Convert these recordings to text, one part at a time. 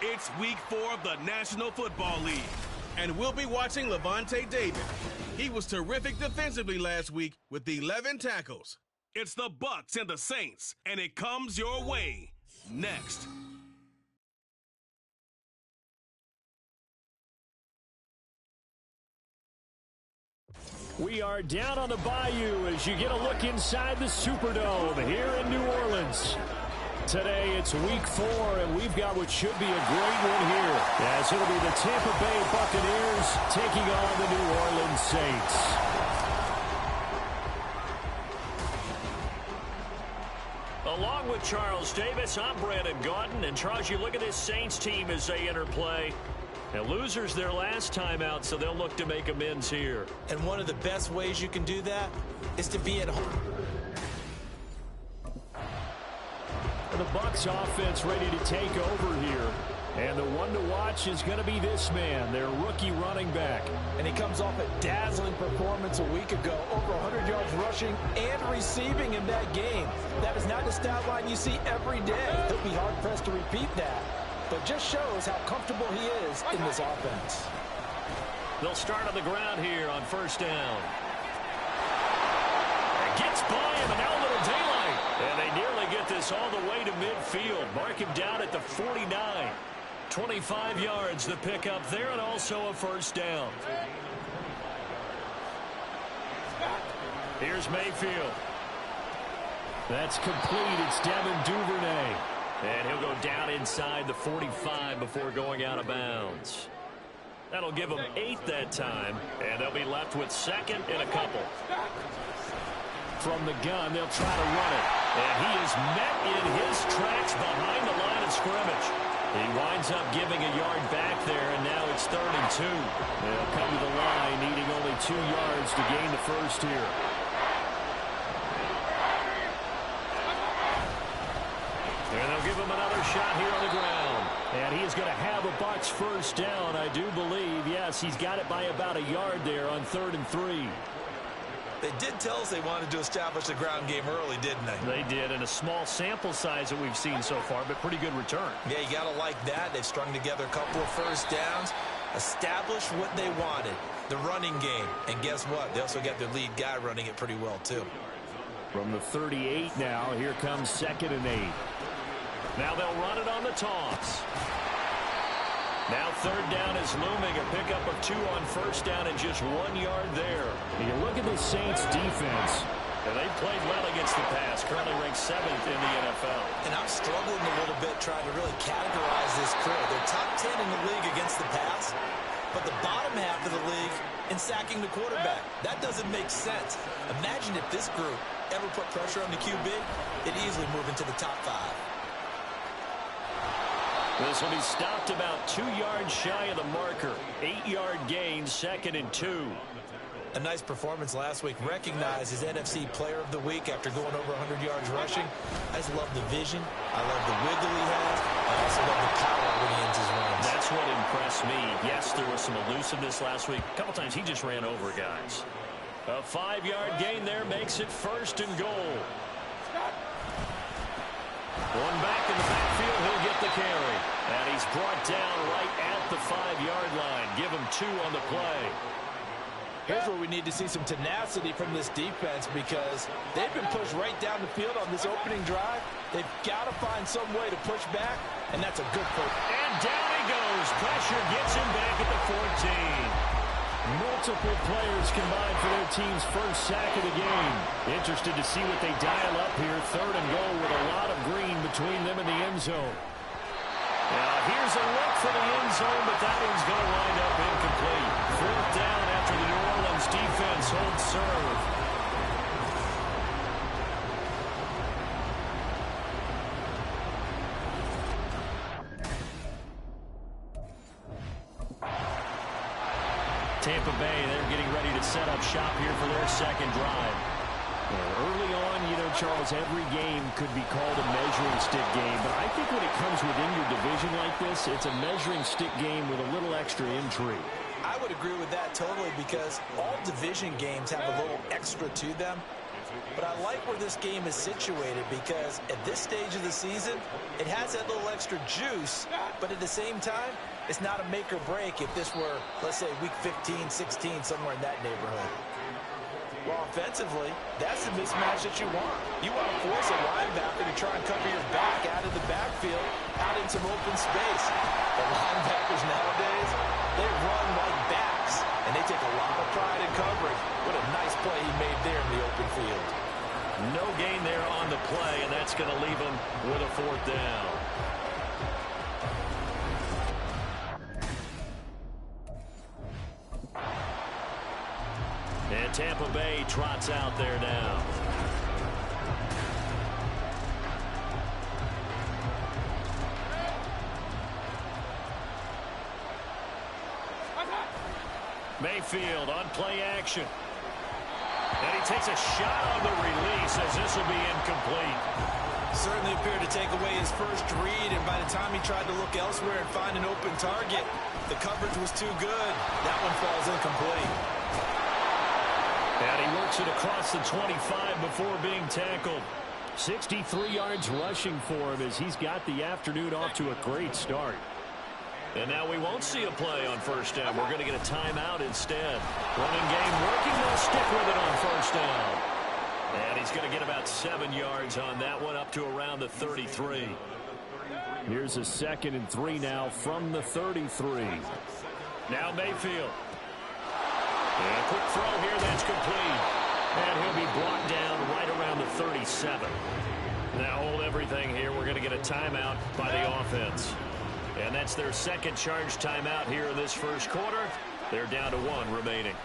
It's week 4 of the National Football League, and we'll be watching Levante David. He was terrific defensively last week with 11 tackles. It's the Bucks and the Saints, and it comes your way next. We are down on the bayou as you get a look inside the Superdome here in New Orleans. Today it's week 4, and we've got what should be a great one here, as it'll be the Tampa Bay Buccaneers taking on the New Orleans Saints. Along with Charles Davis, I'm Brandon Gaudin, and Charles, you look at this Saints team as they enter play. And losers their last time out, so they'll look to make amends here. And one of the best ways you can do that is to be at home. The Bucs offense ready to take over here. And the one to watch is going to be this man, their rookie running back. And he comes off a dazzling performance a week ago, over 100 yards rushing and receiving in that game. That is not the stat line you see every day. He'll be hard-pressed to repeat that, but just shows how comfortable he is in this offense. They'll start on the ground here on first down. It gets by him, and now a little daylight. And they nearly get this all the way to midfield. Mark him down at the 49. 25 yards the pick up there, and also a first down. Here's Mayfield. That's complete. It's Devin Duvernay. And he'll go down inside the 45 before going out of bounds. That'll give them 8 that time, and they'll be left with second and a couple. From the gun, they'll try to run it. And he is met in his tracks behind the line of scrimmage. He winds up giving a yard back there, and now it's 3rd and 2. They'll come to the line, needing only 2 yards to gain the first here. And they'll give him another shot here on the ground. And he is going to have a Bucs first down, I do believe. Yes, he's got it by about a yard there on 3rd and 3. They did tell us they wanted to establish the ground game early, didn't they? They did, and a small sample size that we've seen so far, but pretty good return. Yeah, you got to like that. They've strung together a couple of first downs, established what they wanted, the running game. And guess what? They also got their lead guy running it pretty well, too. From the 38 now, here comes 2nd and 8. Now they'll run it on the toss. Now 3rd down is looming, a pickup of 2 on first down and just 1 yard there. You look at the Saints defense, and they've played well against the pass, currently ranked 7th in the NFL. And I'm struggling a little bit trying to really categorize this crew. They're top 10 in the league against the pass, but the bottom half of the league in sacking the quarterback. That doesn't make sense. Imagine if this group ever put pressure on the QB, it'd easily move into the top 5. This will be stopped about 2 yards shy of the marker. 8-yard gain, 2nd and 2. A nice performance last week. Recognized as NFC Player of the Week after going over 100 yards rushing. I just love the vision. I love the wiggle he has. I also love the power when he ends his runs. That's what impressed me. Yes, there was some elusiveness last week. A couple times he just ran over guys. A 5-yard gain there makes it 1st and goal. One back in the backfield, he'll get the carry. And he's brought down right at the 5-yard line. Give him 2 on the play. Here's where we need to see some tenacity from this defense, because they've been pushed right down the field on this opening drive. They've got to find some way to push back, and that's a good push. And down he goes. Pressure gets him back at the 14. Multiple players combined for their team's first sack of the game. Interested to see what they dial up here. 3rd and goal with a lot of green between them and the end zone. Now here's a look for the end zone, but that one's going to wind up incomplete. 4th down after the New Orleans defense holds serve. Tampa Bay, they're getting ready to set up shop here for their 2nd drive. Early on, Charles, every game could be called a measuring stick game, but I think when it comes within your division like this, it's a measuring stick game with a little extra intrigue. I would agree with that totally, because all division games have a little extra to them. But I like where this game is situated because at this stage of the season, it has that little extra juice, but at the same time, it's not a make or break if this were, let's say, week 15, 16, somewhere in that neighborhood. Well, offensively, that's the mismatch that you want. You want to force a linebacker to try and cover your back out of the backfield, out in some open space. The linebackers nowadays, they run like backs, and they take a lot of pride in covering. What a nice play he made there in the open field. No gain there on the play, and that's going to leave him with a 4th down. And Tampa Bay trots out there now. Mayfield on play action. And he takes a shot on the release as this will be incomplete. Certainly appeared to take away his first read, and by the time he tried to look elsewhere and find an open target, the coverage was too good. That one falls incomplete. And he works it across the 25 before being tackled. 63 yards rushing for him as he's got the afternoon off to a great start. And now we won't see a play on 1st down. We're going to get a timeout instead. Running game working. They'll stick with it on 1st down. And he's going to get about 7 yards on that one, up to around the 33. Here's a 2nd and 3 now from the 33. Now Mayfield. And a quick throw here, that's complete. And he'll be brought down right around the 37. Now hold everything here. We're going to get a timeout by the offense. And that's their 2nd charge timeout here in this 1st quarter. They're down to 1 remaining.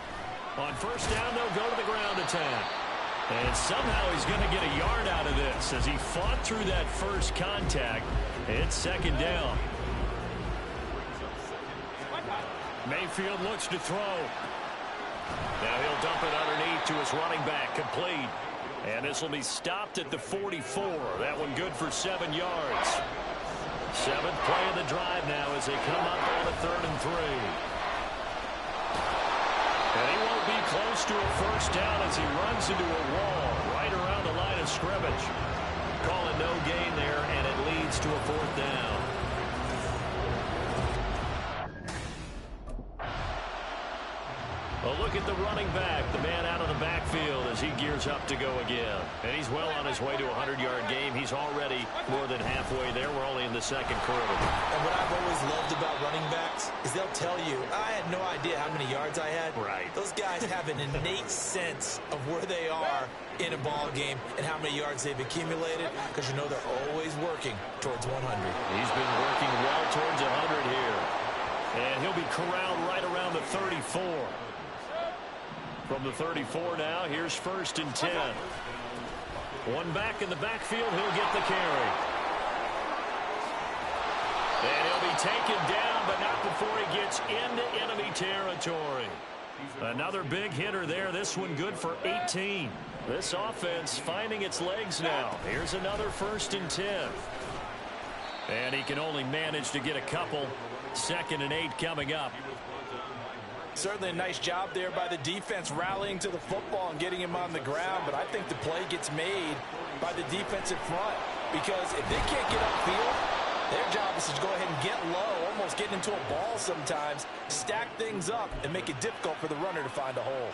On 1st down, they'll go to the ground attack. And somehow he's going to get a yard out of this as he fought through that first contact. It's 2nd down. Mayfield looks to throw. Now he'll dump it underneath to his running back, complete. And this will be stopped at the 44. That one good for 7 yards. 7th play of the drive now as they come up on a 3rd and 3. And he won't be close to a 1st down as he runs into a wall right around the line of scrimmage. Call it no gain there, and it leads to a 4th down. A look at the running back, the man out of the backfield as he gears up to go again. And he's well on his way to a 100-yard game. He's already more than halfway there. We're only in the 2nd quarter. And what I've always loved about running backs is they'll tell you, I had no idea how many yards I had. Right. Those guys have an innate sense of where they are in a ball game and how many yards they've accumulated, because you know they're always working towards 100. He's been working well towards 100 here. And he'll be corralled right around the 34. From the 34 now, here's 1st and 10. One back in the backfield, he'll get the carry. And he'll be taken down, but not before he gets into enemy territory. Another big hitter there. This one good for 18. This offense finding its legs now. Here's another 1st and 10. And he can only manage to get a couple. 2nd and 8 coming up. Certainly a nice job there by the defense rallying to the football and getting him on the ground, but I think the play gets made by the defensive front, because if they can't get upfield, their job is to go ahead and get low, almost getting into a ball sometimes, stack things up, and make it difficult for the runner to find a hole.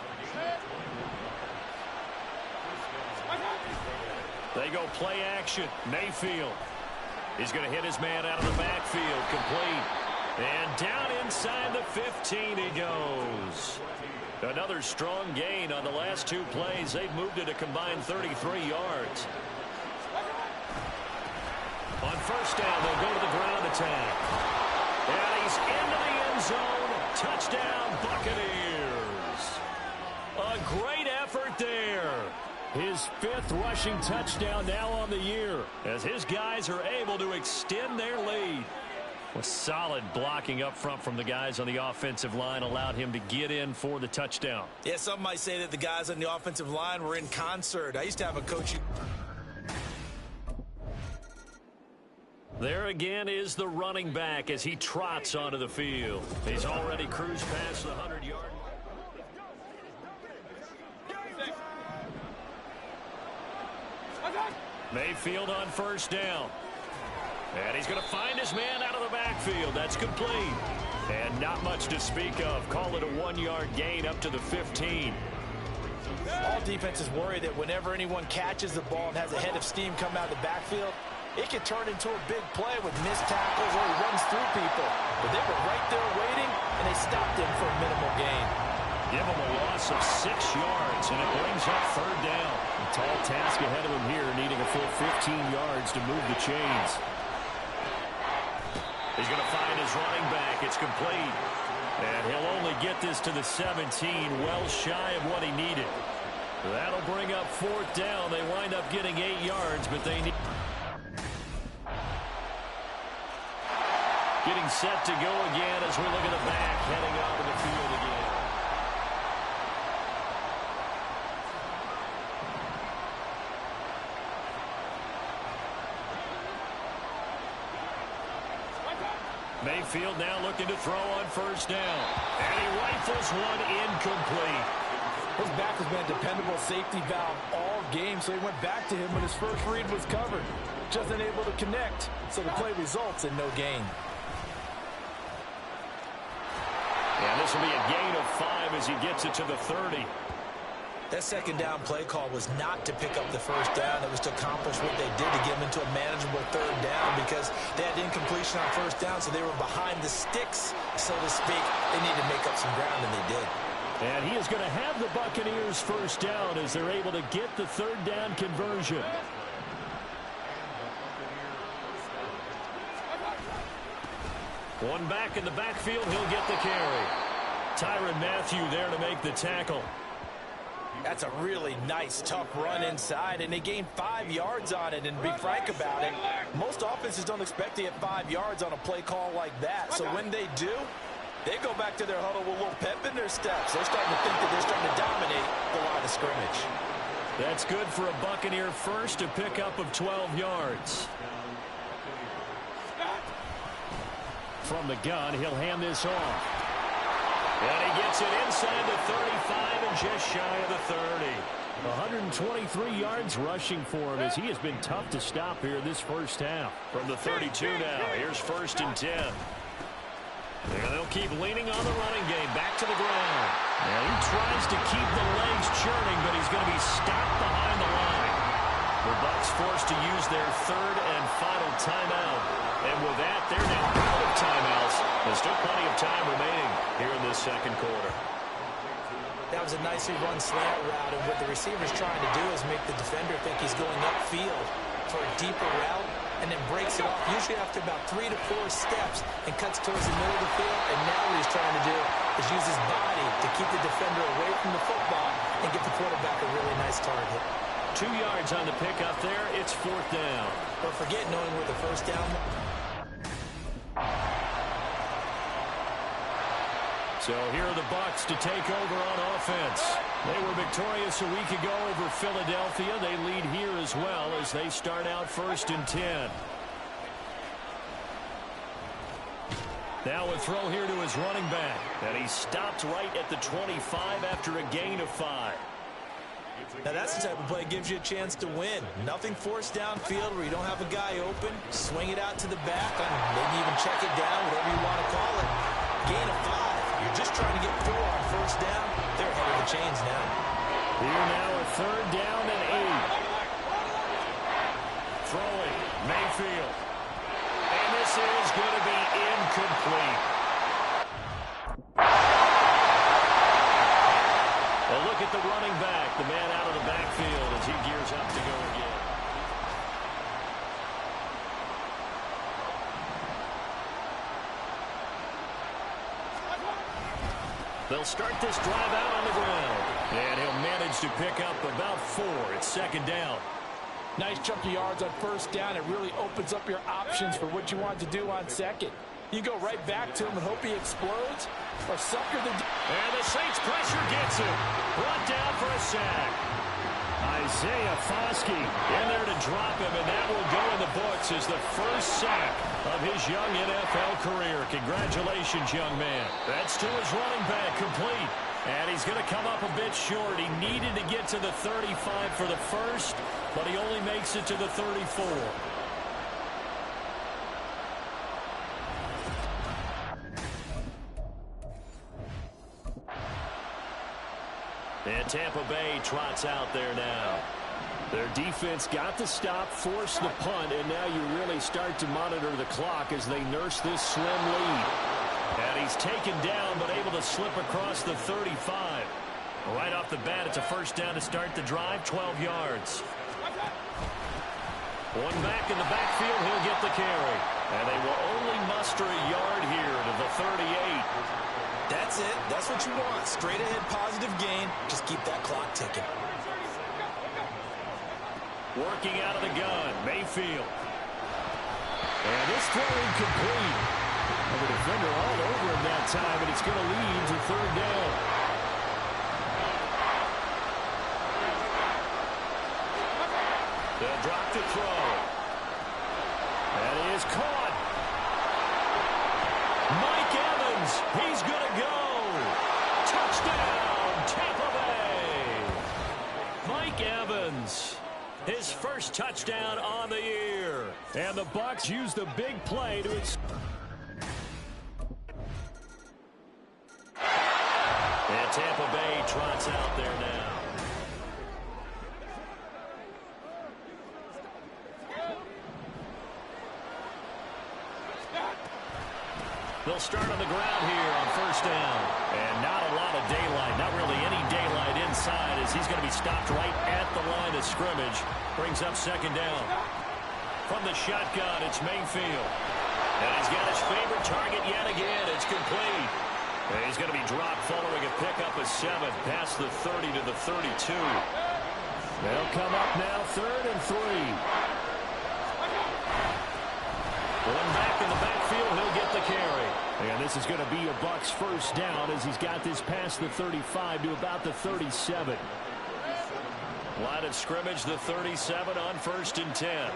They go play action. Mayfield. He's going to hit his man out of the backfield, complete. And down inside the 15 he goes. Another strong gain on the last 2 plays. They've moved it a combined 33 yards. On 1st down, they'll go to the ground attack. And he's into the end zone. Touchdown, Buccaneers. A great effort there. His 5th rushing touchdown now on the year, as his guys are able to extend their lead. With solid blocking up front from the guys on the offensive line allowed him to get in for the touchdown. Yeah, some might say that the guys on the offensive line were in concert. I used to have a coach. There again is the running back as he trots onto the field. He's already cruised past the 100-yard. Mayfield on first down. And he's going to find his man out of the backfield. That's complete. And not much to speak of. Call it a 1-yard gain up to the 15. All defenses worry that whenever anyone catches the ball and has a head of steam come out of the backfield, it can turn into a big play with missed tackles or he runs through people. But they were right there waiting, and they stopped him for a minimal gain. Give him a loss of 6 yards, and it brings up third down. A tall task ahead of him here, needing a full 15 yards to move the chains. He's going to find his running back. It's complete. And he'll only get this to the 17, well shy of what he needed. That'll bring up fourth down. They wind up getting 8 yards, but they need... Getting set to go again as we look at the back, heading onto the field again. Mayfield now looking to throw on first down. And he rifles one incomplete. His back has been a dependable safety valve all game, so he went back to him when his first read was covered. Just unable to connect, so the play results in no gain. And this will be a gain of 5 as he gets it to the 30. That second down play call was not to pick up the first down. It was to accomplish what they did to get them into a manageable third down because they had incompletion on first down, so they were behind the sticks, so to speak. They needed to make up some ground, and they did. And he is going to have the Buccaneers first down as they're able to get the third down conversion. One back in the backfield, he'll get the carry. Tyrann Mathieu there to make the tackle. That's a really nice, tough run inside, and they gained 5 yards on it. And to be frank about it, most offenses don't expect to get 5 yards on a play call like that. So when they do, they go back to their huddle with a little pep in their steps. They're starting to think that they're starting to dominate the line of scrimmage. That's good for a Buccaneer first, a pickup of 12 yards. From the gun, he'll hand this off. And he gets it inside the 35 and just shy of the 30. 123 yards rushing for him as he has been tough to stop here this first half. From the 32 now, here's first and 10. And they'll keep leaning on the running game. Back to the ground. And he tries to keep the legs churning, but he's going to be stopped behind the line. The Bucs forced to use their third and final timeout. And with that, they're now out of timeouts. There's still plenty of time remaining here in this second quarter. That was a nicely run slant route, and what the receiver's trying to do is make the defender think he's going upfield for a deeper route, and then breaks it off, usually after about 3 to 4 steps, and cuts towards the middle of the field. And now what he's trying to do is use his body to keep the defender away from the football and get the quarterback a really nice target. 2 yards on the pickup there. It's fourth down. Don't forget, knowing where the first down... So here are the Bucs to take over on offense. They were victorious a week ago over Philadelphia. They lead here as well as they start out first and 10. Now a throw here to his running back. And he stopped right at the 25 after a gain of 5. Now that's the type of play that gives you a chance to win. Nothing forced downfield where you don't have a guy open. Swing it out to the back, and maybe even check it down, whatever you want to call it. Gain of 5. You're just trying to get 4 on first down. They're ahead of the chains now. Here now a third down and 8. Throwing, Mayfield. And this is going to be incomplete. Well, look at the running back, the man out of the backfield as he gears up to go again. They'll start this drive out on the ground. And he'll manage to pick up about 4. It's second down. Nice chunk of yards on first down. It really opens up your options for what you want to do on second. You go right back to him and hope he explodes, or sucker the... And the Saints pressure gets him. Brought down for a sack. Isaiah Foskey in there to drop him, and that will go in the books as the first sack of his young NFL career. Congratulations, young man. That's to his running back, complete. And he's going to come up a bit short. He needed to get to the 35 for the first. but he only makes it to the 34. And Tampa Bay trots out there now. Their defense got the stop, forced the punt, and now you really start to monitor the clock as they nurse this slim lead. And he's taken down, but able to slip across the 35. Right off the bat, it's a first down to start the drive, 12 yards. One back in the backfield, he'll get the carry. And they will only muster a yard here to the 38. That's it. That's what you want. Straight ahead positive gain. Just keep that clock ticking. Working out of the gun, Mayfield. And this throw incomplete. The defender all over him that time, and it's going to lead to third down. They'll drop to throw. That is caught. Mike Evans, he's going to go. Touchdown, Tampa Bay. Mike Evans, his first touchdown on the year. And the Bucs use the big play to and Tampa Bay trots out there now. They'll start on the ground here on first down. And not a lot of daylight, not really any daylight inside as he's going to be stopped right at the line of scrimmage. Brings up second down. From the shotgun, it's Mayfield. And he's got his favorite target yet again. It's complete. And he's going to be dropped following a pickup of 7 past the 30 to the 32. They'll come up now, 3rd and 3. One back in the backfield, he'll get the carry. And this is going to be a Bucs first down as he's got this past the 35 to about the 37. Line of scrimmage, the 37 on 1st and 10.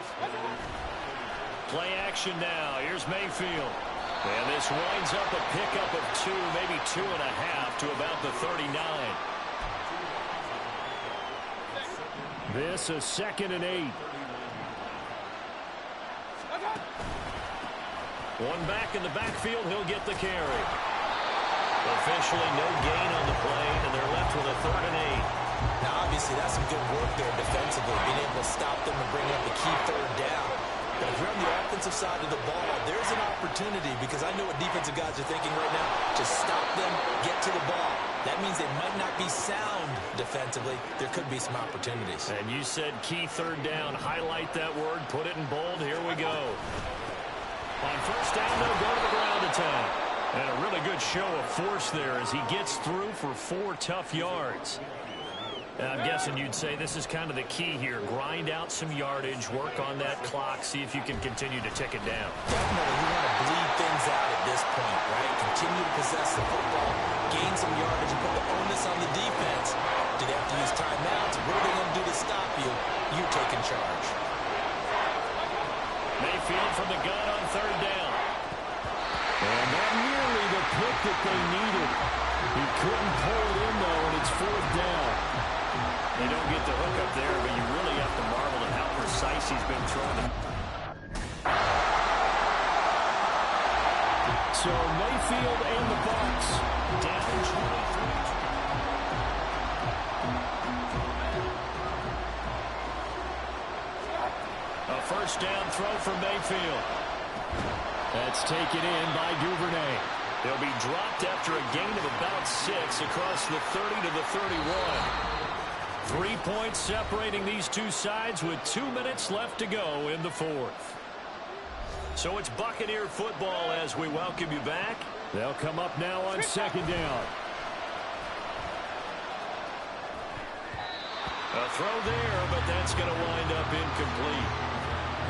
Play action now. Here's Mayfield. And this winds up a pickup of 2, maybe 2.5 to about the 39. This a 2nd and 8. One back in the backfield, he'll get the carry. Officially no gain on the play, and they're left with a 3rd and 8. Now, obviously, that's some good work there defensively, being able to stop them and bring up a key 3rd down. But if you're on the offensive side of the ball, there's an opportunity, because I know what defensive guys are thinking right now. Just stop them, get to the ball. That means they might not be sound defensively. There could be some opportunities. And you said key 3rd down. Highlight that word, put it in bold. Here we go. On first down, they'll go to the ground attack. And a really good show of force there as he gets through for 4 tough yards. And I'm guessing you'd say this is kind of the key here. Grind out some yardage, work on that clock, see if you can continue to tick it down. Definitely, you want to bleed things out at this point, right? Continue to possess the football, gain some yardage, and put the onus on the defense. Do they have to use timeouts? What are they going to do to stop you? You taking charge. Mayfield from the gun on 3rd down. And not nearly the pick that they needed. He couldn't pull it in, though, and it's 4th down. They don't get the hook up there, but you really have to marvel at how precise he's been throwing. So Mayfield and the Bucs down 23. A first down throw for Mayfield. That's taken in by Duvernay. They'll be dropped after a gain of about 6 across the 30 to the 31. 3 points separating these two sides with 2 minutes left to go in the 4th. So it's Buccaneer football as we welcome you back. They'll come up now on 2nd down. A throw there, but that's going to wind up incomplete.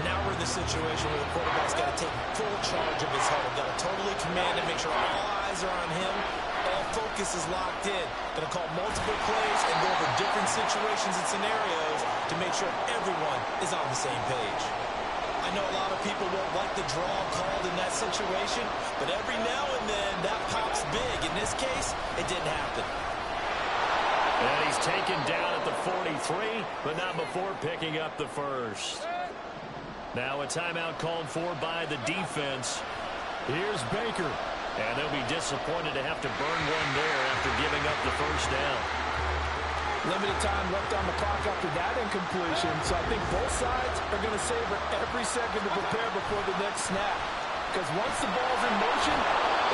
Now we're in the situation where the quarterback's got to take full charge of his huddle. Got to totally command it, make sure all eyes are on him. All focus is locked in. Going to call multiple plays and go over different situations and scenarios to make sure everyone is on the same page. I know a lot of people won't like the draw called in that situation, but every now and then that pops big. In this case, it didn't happen. And he's taken down at the 43, but not before picking up the first. Now a timeout called for by the defense. Here's Baker. And they'll be disappointed to have to burn one there after giving up the first down. Limited time left on the clock after that incompletion, so I think both sides are going to savor every second to prepare before the next snap. Because once the ball's in motion,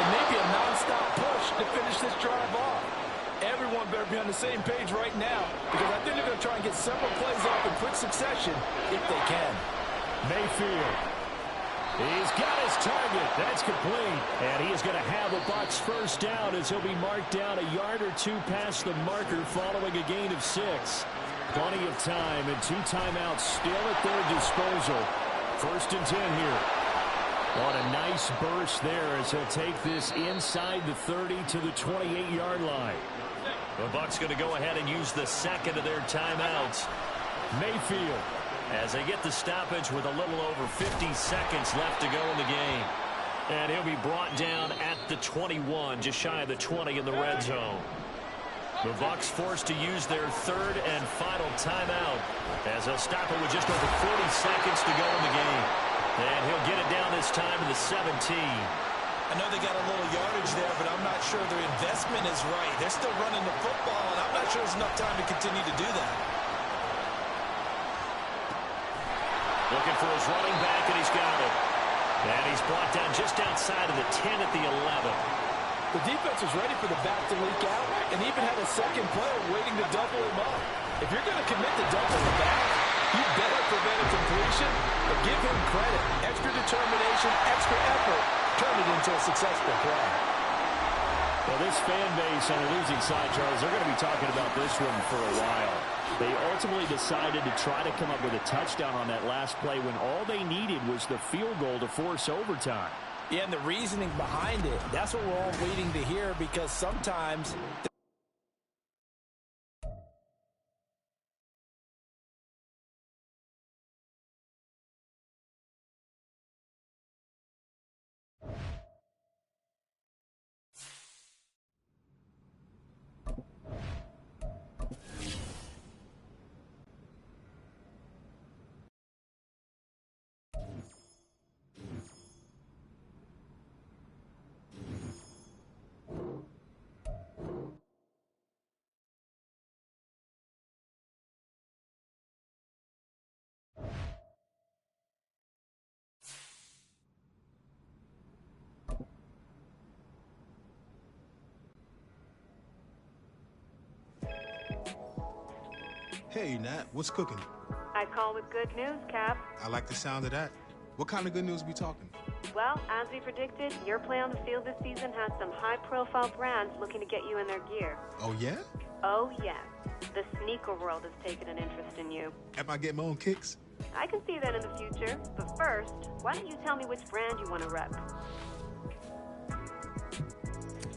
it may be a nonstop push to finish this drive off. Everyone better be on the same page right now, because I think they're going to try and get several plays off in quick succession if they can. Mayfield. He's got his target. That's complete. And he is going to have a Bucs first down as he'll be marked down a yard or two past the marker following a gain of 6. Plenty of time and 2 timeouts still at their disposal. 1st and 10 here. On a nice burst there as he'll take this inside the 30 to the 28-yard line. The Bucs going to go ahead and use the second of their timeouts. Mayfield. As they get the stoppage with a little over 50 seconds left to go in the game. And he'll be brought down at the 21, just shy of the 20 in the red zone. The Bucs forced to use their 3rd and final timeout as they'll stop it with just over 40 seconds to go in the game. And he'll get it down this time to the 17. I know they got a little yardage there, but I'm not sure their investment is right. They're still running the football, and I'm not sure there's enough time to continue to do that. Looking for his running back, and he's got it. And he's brought down just outside of the 10 at the 11. The defense was ready for the back to leak out and even had a second player waiting to double him up. If you're going to commit to doubling the back, you better prevent a completion, but give him credit. Extra determination, extra effort, turn it into a successful play. Well, this fan base on the losing side, Charles, they're going to be talking about this one for a while. They ultimately decided to try to come up with a touchdown on that last play when all they needed was the field goal to force overtime. Yeah, and the reasoning behind it, that's what we're all waiting to hear, because sometimes Hey, Nat, what's cooking? I call with good news, Cap. I like the sound of that. What kind of good news we talking? Well, as we predicted, your play on the field this season has some high-profile brands looking to get you in their gear. Oh, yeah? Oh, yes. The sneaker world has taken an interest in you. Am I getting my own kicks? I can see that in the future. But first, why don't you tell me which brand you want to rep?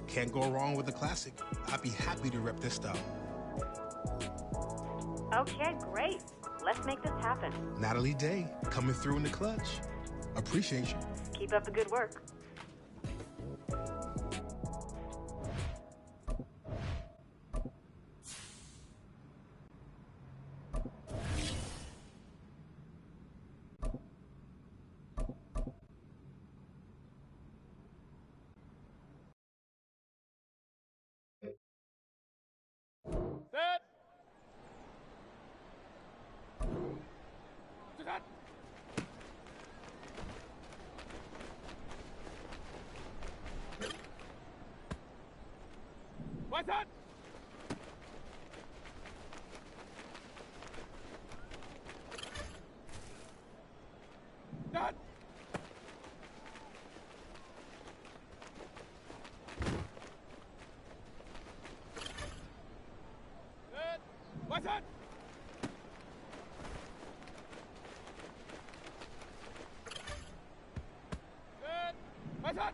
Can't go wrong with a classic. I'd be happy to rep this style. Okay, great. Let's make this happen. Natalie Day, coming through in the clutch. Appreciate you. Keep up the good work. What's that? That. What's that? What's that?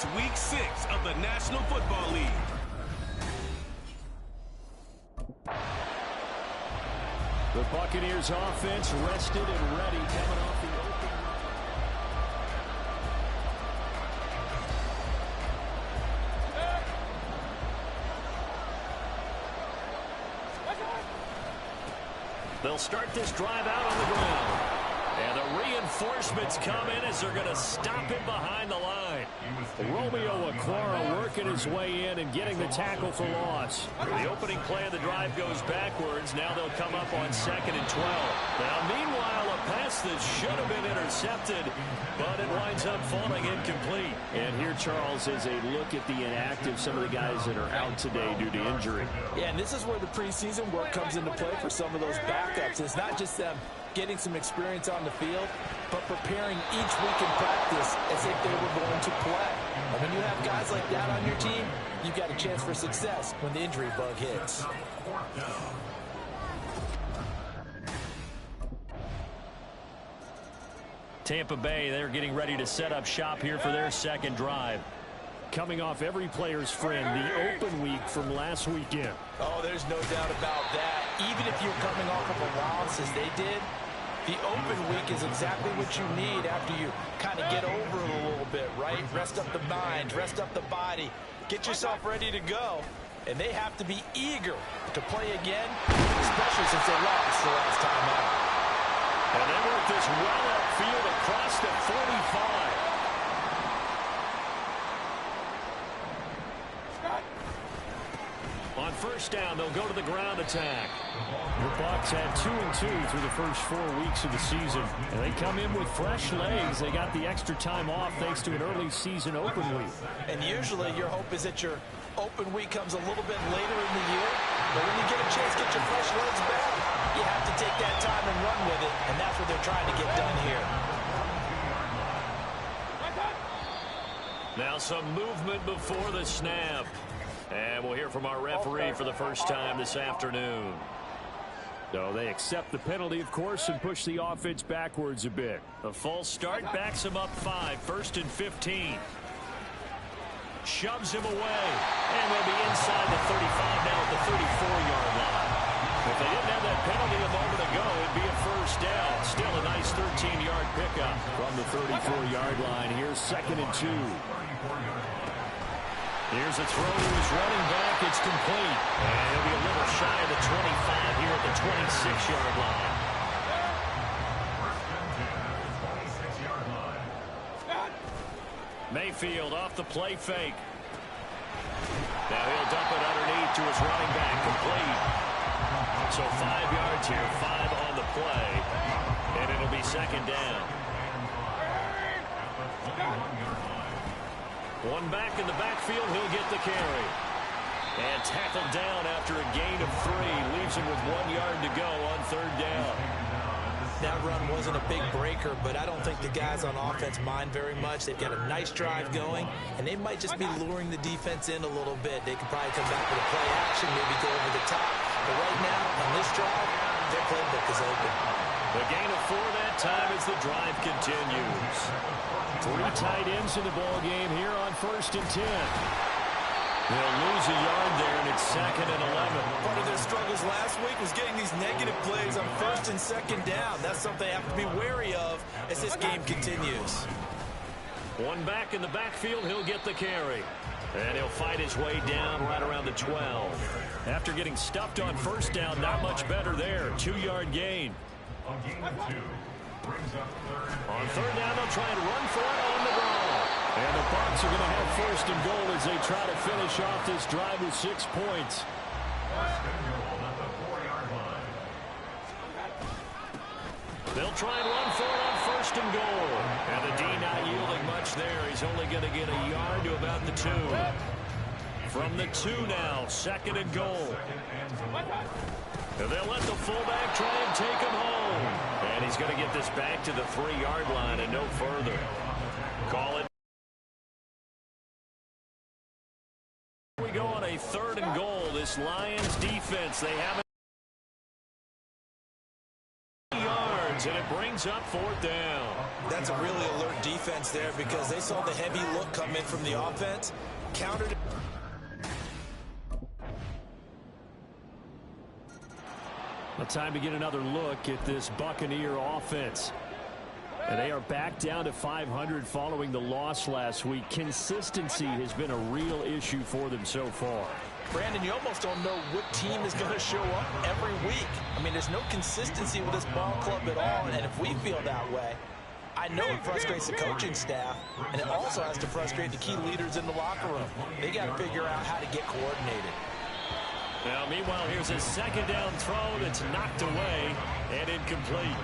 It's Week 6 of the National Football League. The Buccaneers offense rested and ready coming off the open. They'll start this drive out on the ground. And the reinforcements come in as they're going to stop him behind the line. Romeo Okwara working his way in and getting the tackle for loss. The opening play of the drive goes backwards. Now they'll come up on 2nd and 12. Now, meanwhile, a pass that should have been intercepted, but it winds up falling incomplete. And here, Charles, is a look at the inactive, some of the guys that are out today due to injury. Yeah, and this is where the preseason work comes into play for some of those backups. It's not just them getting some experience on the field, but preparing each week in practice as if they were going to play. And when you have guys like that on your team, you've got a chance for success when the injury bug hits. Tampa Bay, they're getting ready to set up shop here for their second drive. Coming off every player's friend, the open week from last weekend. Oh, there's no doubt about that. Even if you're coming off of a loss as they did, the open week is exactly what you need after you kind of get over it a little bit, right? Rest up the mind, rest up the body, get yourself ready to go. And they have to be eager to play again, especially since they lost the last time out. And they work this well upfield across the 45. On first down, they'll go to the ground attack. The Bucs had 2-2 through the first 4 weeks of the season. And they come in with fresh legs. They got the extra time off thanks to an early season open week. And usually your hope is that your open week comes a little bit later in the year. But when you get a chance to get your fresh legs back, you have to take that time and run with it. And that's what they're trying to get done here. Now some movement before the snap. And we'll hear from our referee for the first time this afternoon. So they accept the penalty, of course, and push the offense backwards a bit. A false start backs him up 5, 1st and 15. Shoves him away. And they'll be inside the 35 now at the 34-yard line. If they didn't have that penalty a moment ago, it'd be a first down. Still a nice 13-yard pickup. From the 34-yard line, here's 2nd and 2. Here's a throw to his running back. It's complete. And he'll be a little shy of the 25 here at the 26-yard line. Mayfield off the play fake. Now he'll dump it underneath to his running back. Complete. So 5 yards here, 5 on the play. And it'll be 2nd down. One back in the backfield, he'll get the carry. And tackled down after a gain of 3. Leaves him with 1 yard to go on 3rd down. That run wasn't a big breaker, but I don't think the guys on offense mind very much. They've got a nice drive going, and they might just be luring the defense in a little bit. They could probably come back with a play action, maybe go over the top. But right now, on this drive, their playbook is open. The gain of 4 that time as the drive continues. 3 tight ends in the ball game here on 1st and 10. They'll lose a yard there, and it's 2nd and 11. Part of their struggles last week was getting these negative plays on 1st and 2nd down. That's something they have to be wary of as this game continues. One back in the backfield, he'll get the carry. And he'll fight his way down right around the 12. After getting stuffed on 1st down, not much better there. 2-yard gain. On 3rd down, they'll try and run for it on the ball. And the Bucs are going to have 1st and goal as they try to finish off this drive with 6 points. They'll try and run for it on 1st and goal. And the D not yielding much there. He's only going to get a yard to about the 2. From the 2 now, 2nd and goal. And they'll let the fullback try and take him home. And he's going to get this back to the 3-yard line and no further. Call it. We go on a 3rd and goal. This Lions defense, they haven't bounds, and it brings up 4th down. That's a really alert defense there because they saw the heavy look come in from the offense, countered. Well, time to get another look at this Buccaneer offense. And they are back down to 500 following the loss last week. Consistency has been a real issue for them so far. Brandon, you almost don't know what team is going to show up every week. I mean, there's no consistency with this ball club at all, and if we feel that way, I know it frustrates the coaching staff, and it also has to frustrate the key leaders in the locker room. They got to figure out how to get coordinated. Now, meanwhile, here's a 2nd down throw that's knocked away and incomplete.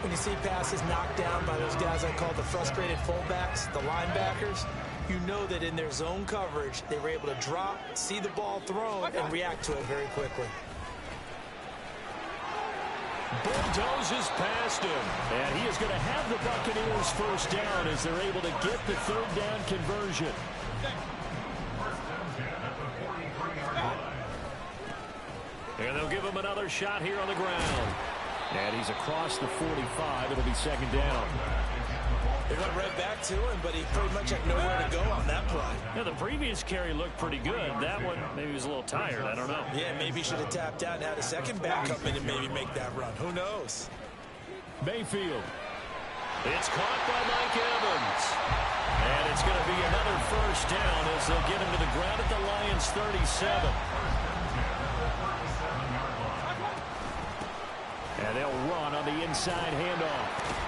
When you see passes knocked down by those guys I call the frustrated fullbacks, the linebackers, you know that in their zone coverage, they were able to drop, see the ball thrown, and react to it very quickly. Bulldozes past him. And he is going to have the Buccaneers 1st down as they're able to get the 3rd down conversion. And they'll give him another shot here on the ground. And he's across the 45. It'll be 2nd down. They went right back to him, but he pretty much had nowhere to go on that play. Yeah, the previous carry looked pretty good. That one, maybe he was a little tired. I don't know. Yeah, maybe he should have tapped out and had a second back come in and maybe make that run. Who knows? Mayfield. It's caught by Mike Evans. And it's going to be another 1st down as they'll get him to the ground at the Lions' 37. And they'll run on the inside handoff.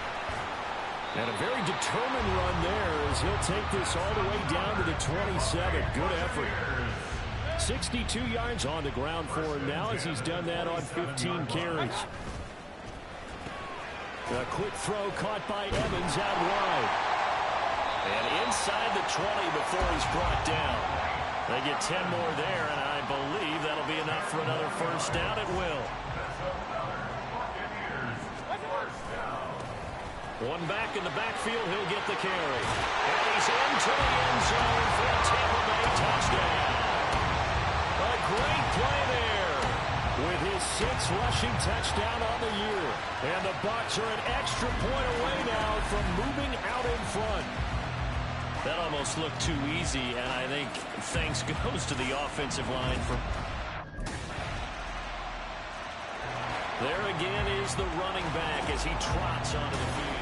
And a very determined run there as he'll take this all the way down to the 27. Good effort. 62 yards on the ground for him now as he's done that on 15 carries. A quick throw caught by Evans out wide. And inside the 20 before he's brought down. They get 10 more there, and I believe that'll be enough for another 1st down. It will. One back in the backfield, he'll get the carry. And he's into the end zone for a Tampa Bay touchdown. A great play there with his 6th rushing touchdown on the year. And the Bucs are an extra point away now from moving out in front. That almost looked too easy, and I think thanks goes to the offensive line for... There again is the running back as he trots onto the field.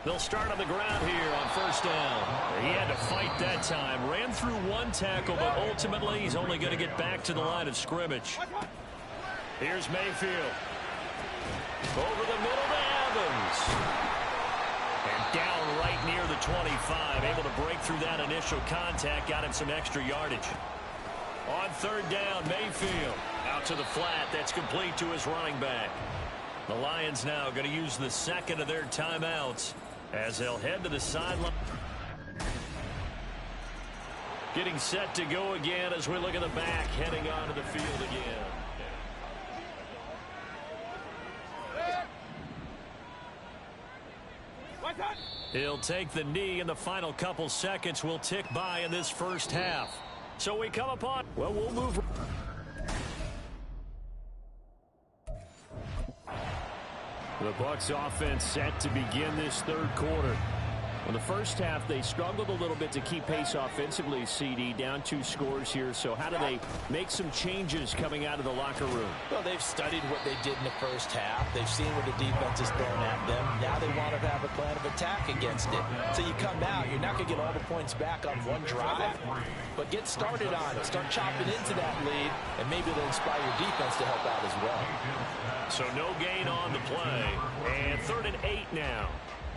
They'll start on the ground here on 1st down. He had to fight that time. Ran through one tackle, but ultimately he's only going to get back to the line of scrimmage. Here's Mayfield. Over the middle to Evans. And down right near the 25. Able to break through that initial contact. Got him some extra yardage. On 3rd down, Mayfield. Out to the flat. That's complete to his running back. The Lions now going to use the 2nd of their timeouts as they'll head to the sideline. Getting set to go again as we look at the back heading onto the field again. He'll take the knee, and the final couple seconds will tick by in this 1st half. So we come upon, well, we'll move. The Bucs offense set to begin this 3rd quarter. In the 1st half, they struggled a little bit to keep pace offensively, CD, down 2 scores here. So how do they make some changes coming out of the locker room? Well, they've studied what they did in the 1st half. They've seen what the defense is throwing at them. Now they want to have a plan of attack against it. So you come out, you're not going to get all the points back on one drive, but get started on it. Start chopping into that lead, and maybe it'll inspire your defense to help out as well. So no gain on the play. And 3rd and 8 now.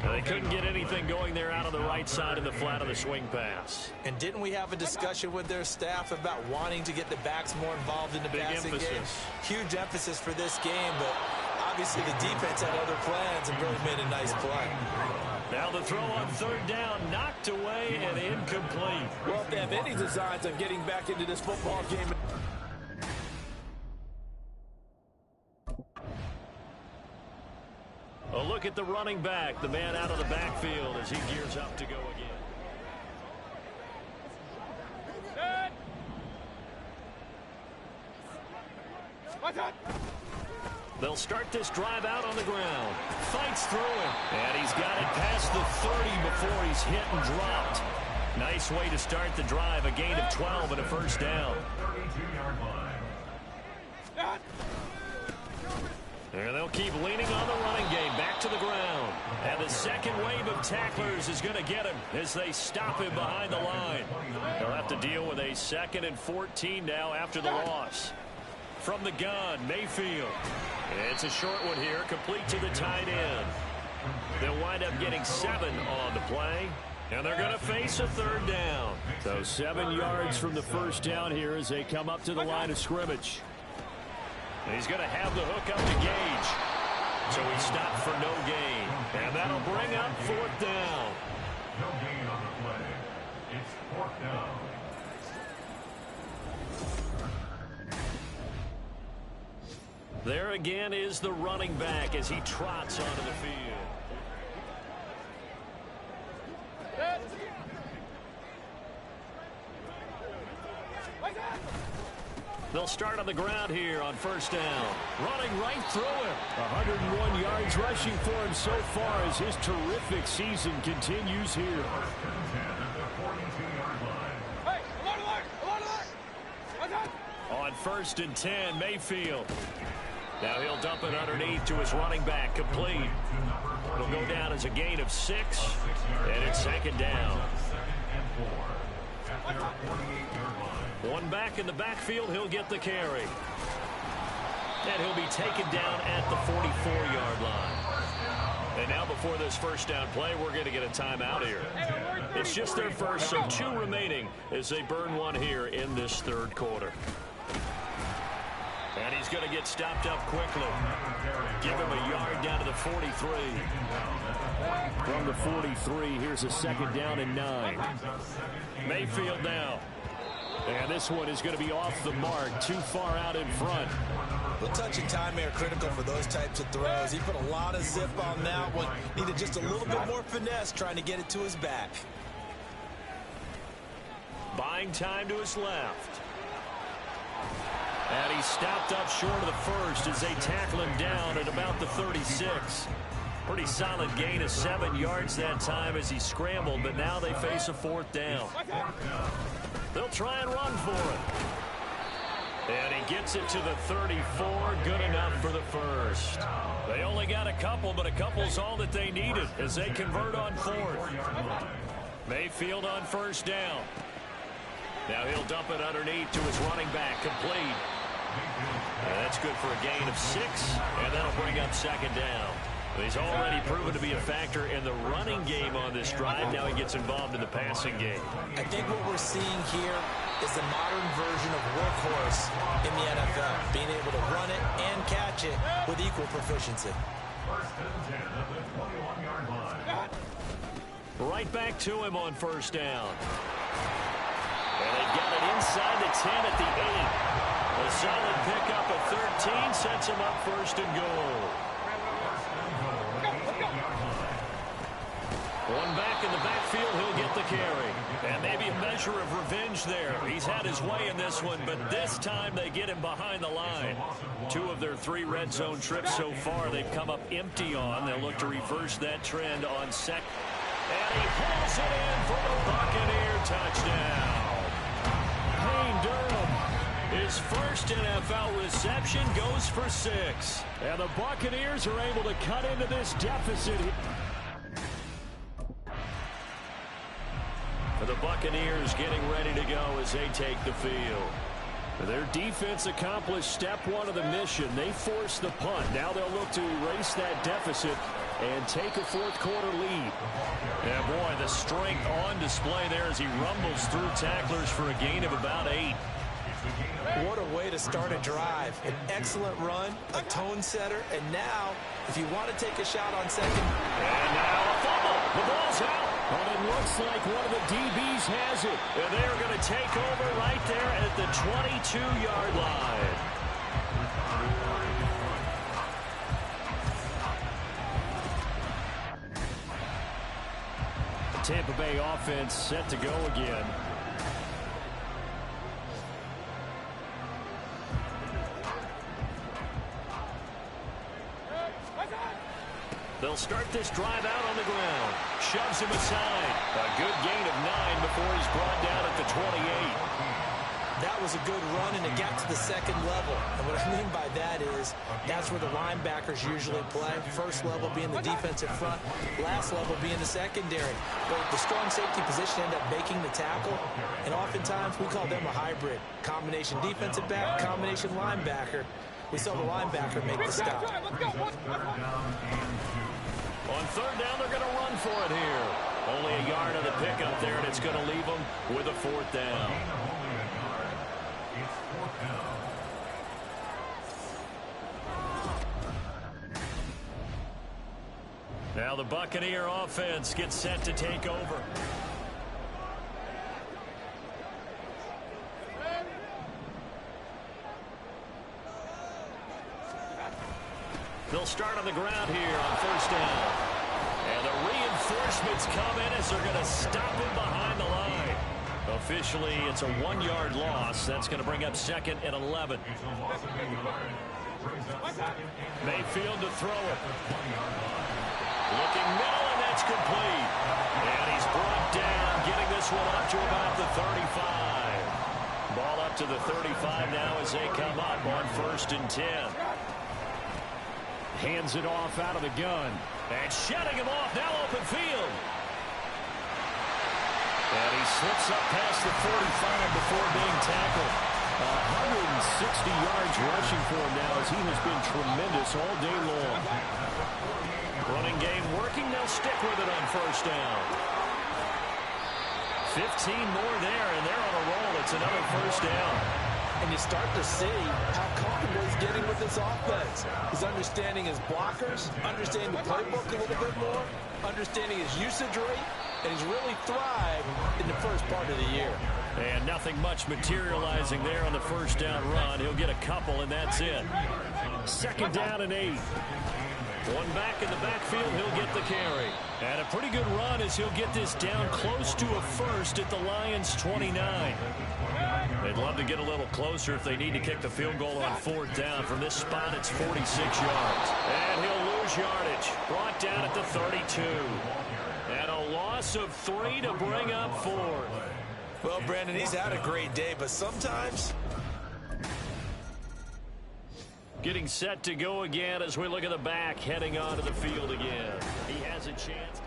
They couldn't get anything going there out on the right side of the flat of the swing pass. And didn't we have a discussion with their staff about wanting to get the backs more involved in the passing game? Huge emphasis for this game, but obviously the defense had other plans and really made a nice play. Now the throw on 3rd down, knocked away and incomplete. Well, if they have any designs on getting back into this football game. A look at the running back, the man out of the backfield as he gears up to go again. They'll start this drive out on the ground. Fights through it. And he's got it past the 30 before he's hit and dropped. Nice way to start the drive. A gain of 12 and a first down. And they'll keep leaning on the running game. Back to the ground. And the second wave of tacklers is going to get him as they stop him behind the line. They'll have to deal with a 2nd and 14 now after the loss. From the gun, Mayfield. It's a short one here, complete to the tight end. They'll wind up getting 7 on the play. And they're going to face a 3rd down. So 7 yards from the first down here as they come up to the line of scrimmage. And he's going to have the hook up to Gage. So he stopped for no gain. And that'll bring up 4th down. No gain on the play. It's 4th down. There again is the running back as he trots onto the field. They'll start on the ground here on first down. Running right through him. 101 yards rushing for him so far as his terrific season continues here. On 1st and 10, Mayfield. Now he'll dump it underneath to his running back, complete. It'll go down as a gain of 6, and it's 2nd down. One back in the backfield, he'll get the carry. And he'll be taken down at the 44-yard line. And now before this first down play, we're going to get a timeout here. It's just their first, so 2 remaining as they burn one here in this 3rd quarter. And he's going to get stopped up quickly. Give him a yard down to the 43. From the 43, here's a 2nd down and 9. Mayfield now. And this one is going to be off the mark, too far out in front. The touch and time here critical for those types of throws. He put a lot of zip on that one. Needed just a little bit more finesse trying to get it to his back. Buying time to his left. And he stopped up short of the first as they tackle him down at about the 36. Pretty solid gain of 7 yards that time as he scrambled, but now they face a 4th down. They'll try and run for it. And he gets it to the 34. Good enough for the first. They only got a couple, but a couple's all that they needed as they convert on 4th. Mayfield on first down. Now he'll dump it underneath to his running back, complete. And that's good for a gain of 6, and that'll bring up 2nd down. He's already proven to be a factor in the running game on this drive. Now he gets involved in the passing game. I think what we're seeing here is the modern version of workhorse in the NFL, being able to run it and catch it with equal proficiency. Right back to him on first down. And they've got it inside the 10 at the 8. A solid pickup of 13 sets him up 1st and goal. One back in the backfield, he'll get the carry. And maybe a measure of revenge there. He's had his way in this one, but this time they get him behind the line. 2 of their 3 red zone trips so far they've come up empty on. They'll look to reverse that trend on 2nd. And he pulls it in for the Buccaneer touchdown. Payne Durham, his first NFL reception, goes for 6. And the Buccaneers are able to cut into this deficit. The Buccaneers getting ready to go as they take the field. Their defense accomplished step 1 of the mission. They forced the punt. Now they'll look to erase that deficit and take a 4th quarter lead. Yeah, boy, the strength on display there as he rumbles through tacklers for a gain of about 8. What a way to start a drive. An excellent run, a tone setter, and now, if you want to take a shot on 2nd. And now a fumble. The ball's out. And it looks like one of the DBs has it. And they're going to take over right there at the 22-yard line. The Tampa Bay offense set to go again. They'll start this drive out on the ground. Shoves him aside. A good gain of 9 before he's brought down at the 28. That was a good run, and it got to the second level. And what I mean by that is that's where the linebackers usually play. First level being the defensive front, last level being the secondary. But the strong safety position end up making the tackle, and oftentimes we call them a hybrid. Combination defensive back, combination linebacker. We saw the linebacker make the stop. On third down, they're going to run for it here. Only a yard on the pickup there, and it's going to leave them with a fourth down. Now the Buccaneer offense gets set to take over. They'll start on the ground here on first down. And the reinforcements come in as they're going to stop him behind the line. Officially, it's a 1-yard loss. That's going to bring up second and 11. Mayfield to throw it. Looking middle, and that's complete. And he's brought down, getting this one up to about the 35. Ball up to the 35 now as they come up on 1st and 10. Hands it off out of the gun. And shutting him off, now open field. And he slips up past the 45 before being tackled. 160 yards rushing for him now as he has been tremendous all day long. Running game working, they'll stick with it on first down. 15 more there, and they're on a roll. It's another first down. And you start to see how comfortable he's getting with this offense. He's understanding his blockers, understanding the playbook a little bit more, understanding his usage rate, and he's really thrived in the first part of the year. And nothing much materializing there on the first down run. He'll get a couple, and that's it. 2nd down and 8. One back in the backfield, he'll get the carry. And a pretty good run as he'll get this down close to a first at the Lions' 29. They'd love to get a little closer if they need to kick the field goal on 4th down. From this spot, it's 46 yards. And he'll lose yardage. Brought down at the 32. And a loss of 3 to bring up 4th. Well, Brandon, he's had a great day, but sometimes... Getting set to go again as we look at the back, heading onto the field again. He has a chance.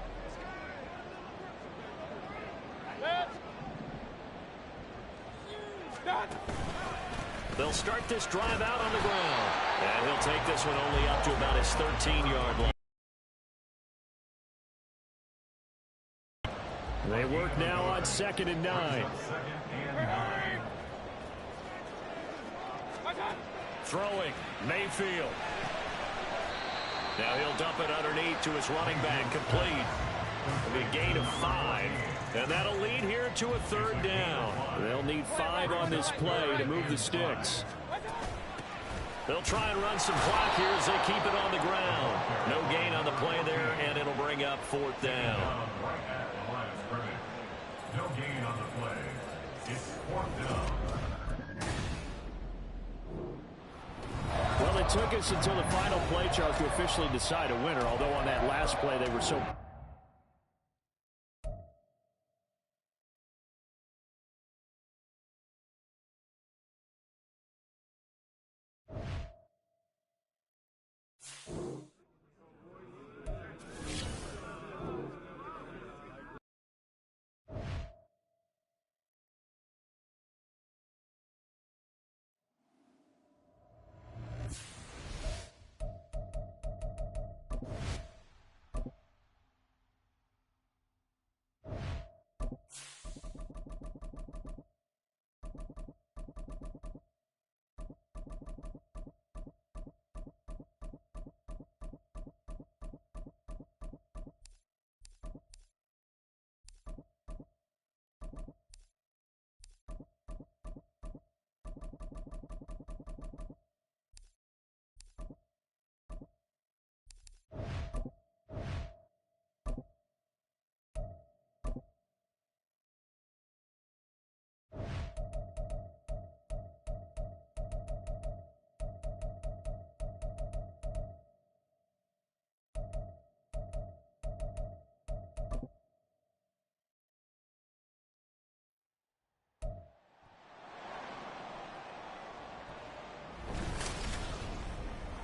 They'll start this drive out on the ground. And he'll take this one only up to about his 13-yard line. They work now on 2nd and 9. Throwing, Mayfield. Now he'll dump it underneath to his running back, complete. A gain of 5, and that'll lead here to a 3rd down. They'll need 5 on this play to move the sticks. They'll try and run some clock here as they keep it on the ground. No gain on the play there, and it'll bring up 4th down. No gain on the play. It's 4th down. Well, it took us until the final play, Charles, to officially decide a winner, although on that last play they were so...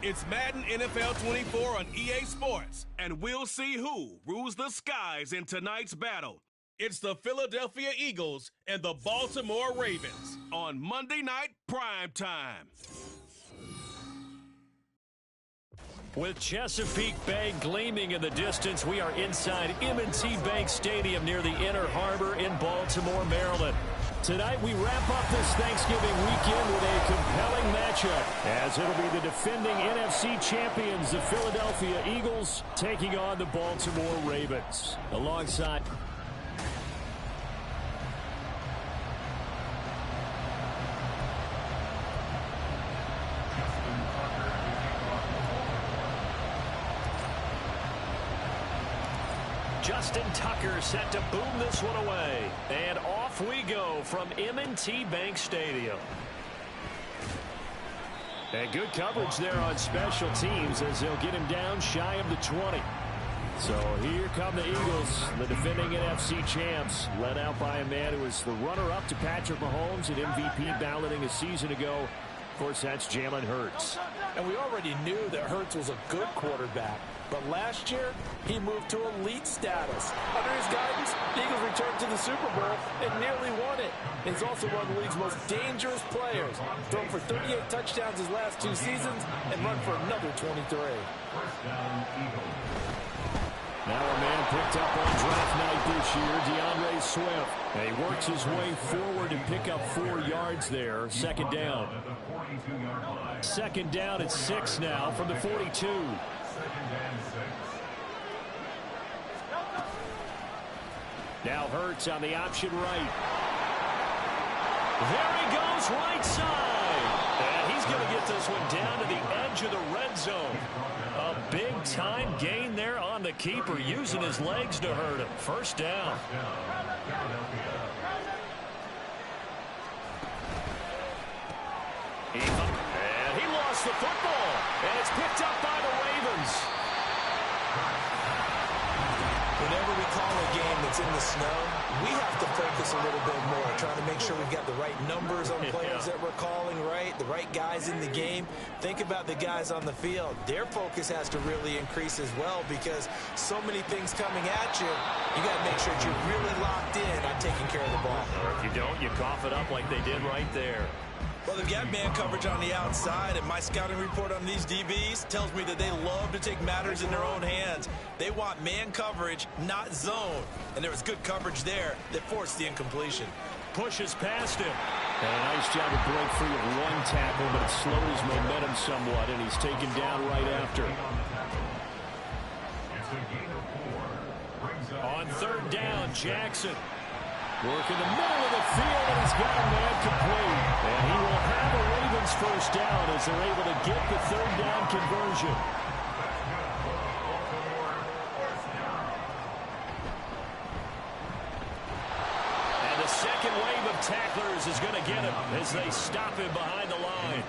It's Madden NFL 24 on EA Sports, and we'll see who rules the skies in tonight's battle. It's the Philadelphia Eagles and the Baltimore Ravens on Monday Night Primetime. With Chesapeake Bay gleaming in the distance, we are inside M&T Bank Stadium near the Inner Harbor in Baltimore, Maryland. Tonight, we wrap up this Thanksgiving weekend with a compelling matchup, as it'll be the defending NFC champions, the Philadelphia Eagles, taking on the Baltimore Ravens. Alongside Justin Tucker set to boom this one away. And off we go from M&T Bank Stadium. And good coverage there on special teams as they'll get him down shy of the 20. So here come the Eagles, the defending NFC champs, led out by a man who was the runner-up to Patrick Mahomes at MVP balloting a season ago. Of course, that's Jalen Hurts. And we already knew that Hurts was a good quarterback. But last year, he moved to elite status. Under his guidance, the Eagles returned to the Super Bowl and nearly won it. He's also one of the league's most dangerous players. Thrown for 38 touchdowns his last 2 seasons and run for another 23. Now a man picked up on draft night this year, DeAndre Swift. And he works his way forward and pick up 4 yards there. Second down. Second down at 6 now from the 42. Now Hurts on the option right. There he goes, right side. And he's going to get this one down to the edge of the red zone. A big-time gain there on the keeper, using his legs to hurt him. First down. And he lost the football. And it's picked up by the Ravens. Whenever we call a game that's in the snow, we have to focus a little bit more, trying to make sure we've got the right numbers on players that we're calling right, the right guys in the game. Think about the guys on the field. Their focus has to really increase as well, because so many things coming at you, you got to make sure that you're really locked in on taking care of the ball. Or if you don't, you cough it up like they did right there. Well, they've got man coverage on the outside, and my scouting report on these DBs tells me that they love to take matters in their own hands. They want man coverage, not zone. And there was good coverage there that forced the incompletion. Pushes past him. And a nice job to break free of 1 tackle, but it slowed his momentum somewhat, and he's taken down right after. On third down, Jackson. Work in the middle of the field, and he's got a man complete. And he will have a Ravens first down as they're able to get the third down conversion. And the second wave of tacklers is going to get him as they stop him behind the line.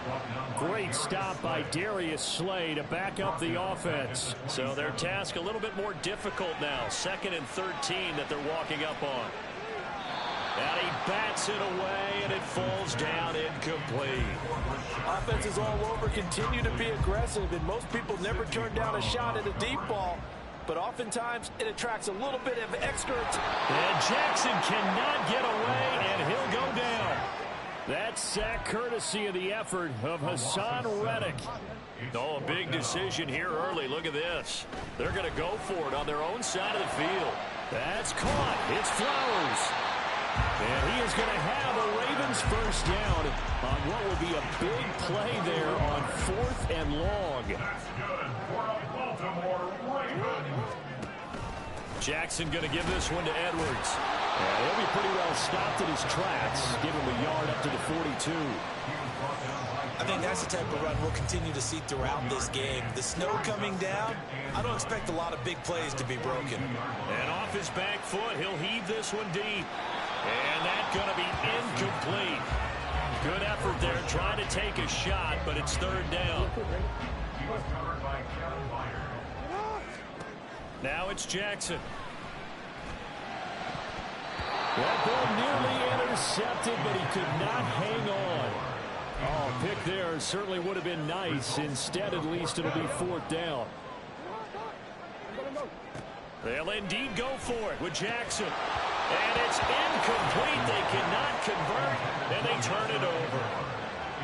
Great stop by Darius Slay to back up the offense. So their task a little bit more difficult now. 2nd and 13 that they're walking up on. And he bats it away, and it falls down incomplete. Offenses all over continue to be aggressive, and most people never turn down a shot at a deep ball. But oftentimes, it attracts a little bit of extra. And Jackson cannot get away, and he'll go down. That's sack courtesy of the effort of Hassan Reddick. Oh, a big decision here early. Look at this. They're going to go for it on their own side of the field. That's caught. It's Flowers. And he is going to have a Ravens first down on what will be a big play there on 4th and long. That's good for a Baltimore Ravens. Jackson going to give this one to Edwards. And he'll be pretty well stopped in his tracks. Give him a yard up to the 42. I think that's the type of run we'll continue to see throughout this game. The snow coming down, I don't expect a lot of big plays to be broken. And off his back foot, he'll heave this one deep. And that's going to be incomplete. Good effort there, trying to take a shot, but it's third down. Now it's Jackson. That ball nearly intercepted, but he could not hang on. Oh, pick there certainly would have been nice. Instead, at least it'll be 4th down. They'll indeed go for it with Jackson. And it's incomplete. They cannot convert, and they turn it over.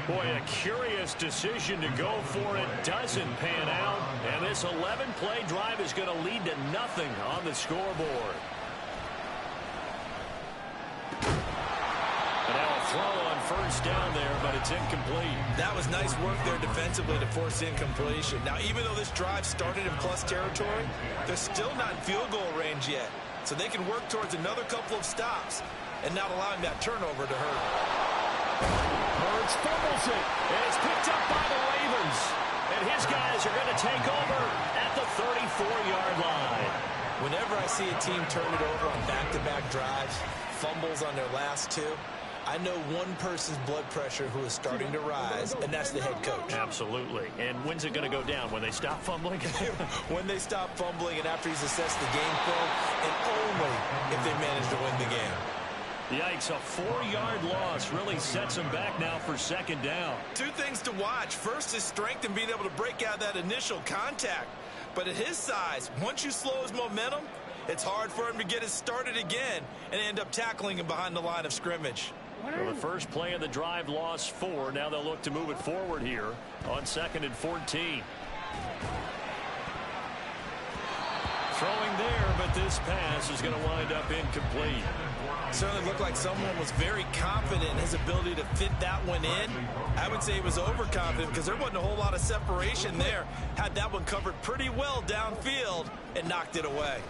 Boy, a curious decision to go for it. Doesn't pan out. And this 11-play drive is going to lead to nothing on the scoreboard. And now a throw on 1st down there, but it's incomplete. That was nice work there defensively to force incompletion. Now, even though this drive started in plus territory, they're still not in field goal range yet. So they can work towards another couple of stops and not allowing that turnover to hurt. Hurts fumbles it, and it's picked up by the Ravens. And his guys are going to take over at the 34-yard line. Whenever I see a team turn it over on back-to-back drives, fumbles on their last 2, I know one person's blood pressure who is starting to rise, and that's the head coach. Absolutely. And when's it going to go down? When they stop fumbling? When they stop fumbling and after he's assessed the game film, and only if they manage to win the game. Yikes, a 4-yard loss really sets him back now for 2nd down. 2 things to watch. First is strength and being able to break out that initial contact. But at his size, once you slow his momentum, it's hard for him to get it started again and end up tackling him behind the line of scrimmage. Well, the first play of the drive lost 4. Now they'll look to move it forward here on 2nd and 14. Throwing there, but this pass is going to wind up incomplete. Certainly looked like someone was very confident in his ability to fit that one in. I would say he was overconfident because there wasn't a whole lot of separation there. Had that one covered pretty well downfield and knocked it away.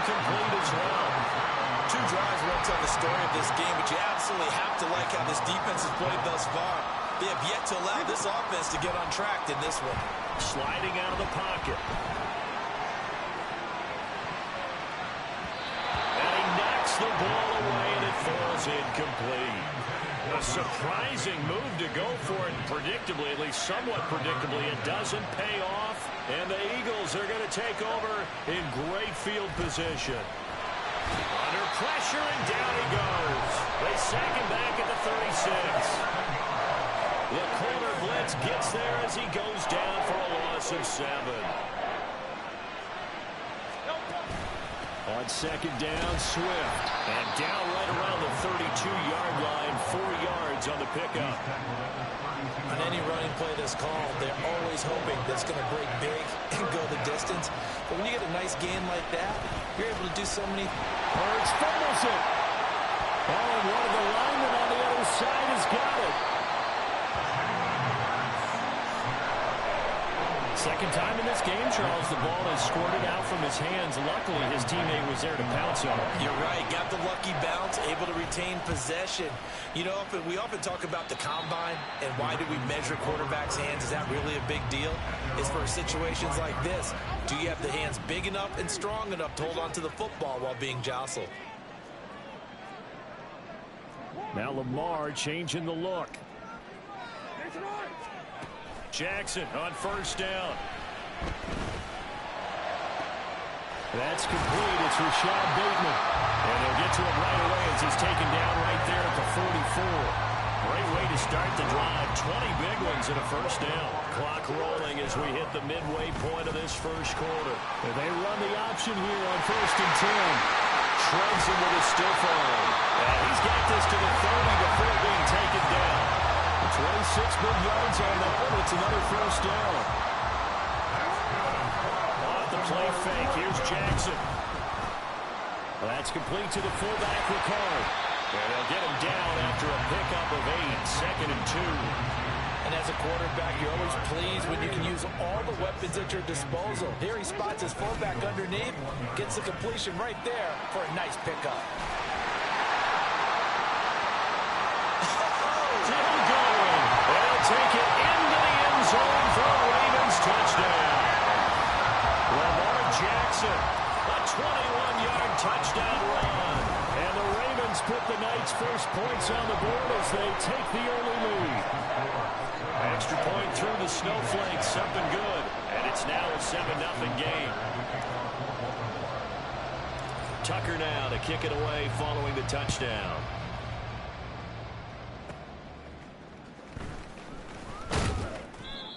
Incomplete as well. 2 drives won't tell the story of this game, but you absolutely have to like how this defense has played thus far. They have yet to allow this offense to get on track in this one. Sliding out of the pocket. And he knocks the ball away, and it falls incomplete. A surprising move to go for it, predictably, at least somewhat predictably. It doesn't pay off, and the Eagles are going to take over in great field position. Under pressure, and down he goes. They sack him back at the 36. The corner blitz gets there as he goes down for a loss of 7. On 2nd down, Swift. And down right around the 32-yard line, 4 yards on the pickup. On any running play that's called, they're always hoping that's going to break big and go the distance. But when you get a nice gain like that, you're able to do so many. Hurts fumbles it. Oh, and one of the linemen on the other side has got it. Second time in this game, Charles, the ball has squirted out from his hands. Luckily, his teammate was there to pounce on it. You're right. Got the lucky bounce, able to retain possession. You know, we often talk about the combine and why do we measure quarterbacks' hands. Is that really a big deal? It's for situations like this. Do you have the hands big enough and strong enough to hold on to the football while being jostled? Now Lamar changing the look. Jackson on 1st down. That's complete. It's Rashad Bateman. And they'll get to him right away as he's taken down right there at the 44. Great way to start the drive. 20 big ones in a 1st down. Clock rolling as we hit the midway point of this 1st quarter. And they run the option here on 1st and 10. Treads him with a stiff arm. And he's got this to the 30 before being taken down. 26 big yards on that one. It's another 1st down. Off the play fake. Here's Jackson. That's complete to the fullback, Ricard. And they'll get him down after a pickup of 8. 2nd and 2. And as a quarterback, you're always pleased when you can use all the weapons at your disposal. Here he spots his fullback underneath, gets the completion right there for a nice pickup. Still going. They'll take it into the end zone for a Ravens touchdown. Lamar Jackson, a 21-yard touchdown run. And the Ravens put the Knights' first points on the board as they take the early lead. Extra point through the snowflakes, something good. And it's now a 7-0 game. Tucker now to kick it away following the touchdown.